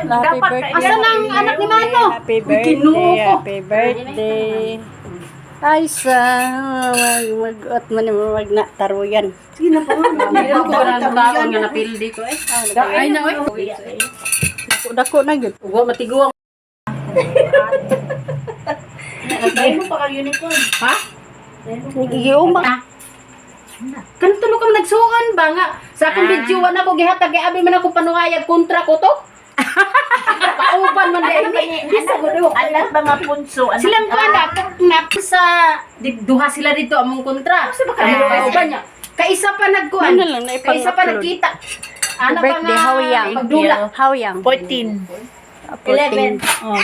Dapat Asan ang anak ni Mano? Happy birthday, happy birthday. Ay, sa mag-ut mo naman wag na taruyan. Sige na po. Hindi ko na taon nga napildi ko eh. Ay na oy. Dako na yun. Uwa matiguang. Nagdahil mo pa ka unicorn. Ha? Nagigium ba? Kanto no kang nagsuon ba nga? Sa akong video na ko gihatag kay abi man ako panungayag kontra ko to. Pauban man dai ni. Isa ko do. Anak mga punso. Silang ko anak sa duha sila dito among kontra. Sa ba kauban niya? Kaisa pa nagkuan. Ano lang, naipag-upload. Kaisa pa nagkita. Ano pa Birthday, nga how young? pagdula. How young? 14. 11. Oh.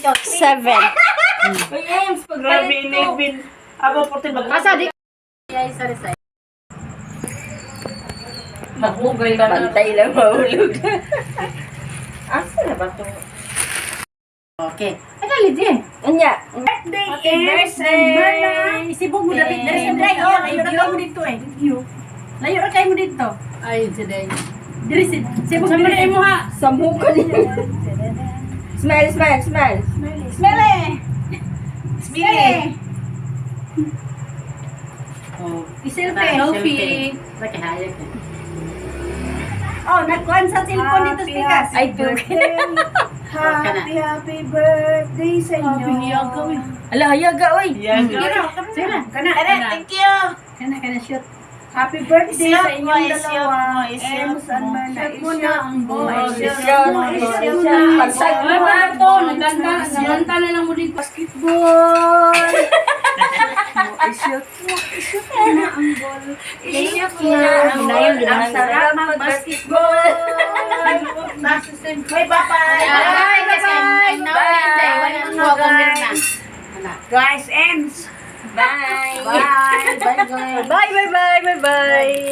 7. Uy, Ems, Grabe, Nevin. Ako 14 mag- Asa di ay sorry. Maghugay ka na. Bantay lang mahulog. Asa na ba ito? Okay. Ay, dali din. Anya. Birthday, birthday. Sibog mo dapit na rin. Oh, layo na kayo mo dito eh. Layo na kayo mo dito. Ay, today. Diri sibog mo na mo ha. Samukan niya. Smile, smile, smile. Smile. Smile. Oh, Selfie. selfie. Laki hayag. Oh, nagkuhan sa cellphone dito, Spikas. Ay, Happy birthday sa inyo. Ala, hayaga, oy. Sira. Kana. Thank you. Kana shoot. Happy birthday sa inyong Isyot dalawa. mo, isyot Ems and mo. Berna. Isyot mo na ang boy. Isyot mo, isyot mo. Pagsag mo, ha? Naganta na lang mo dito. Basketball. Isyot mo. Isyot mo na ang ball. Isyot mo na ang ball. Ang sarap mag-basketball. Bye, bye-bye. Bye. Guys, Ems. Bye. Bye. Bye. Bye, bye, bye, bye, bye.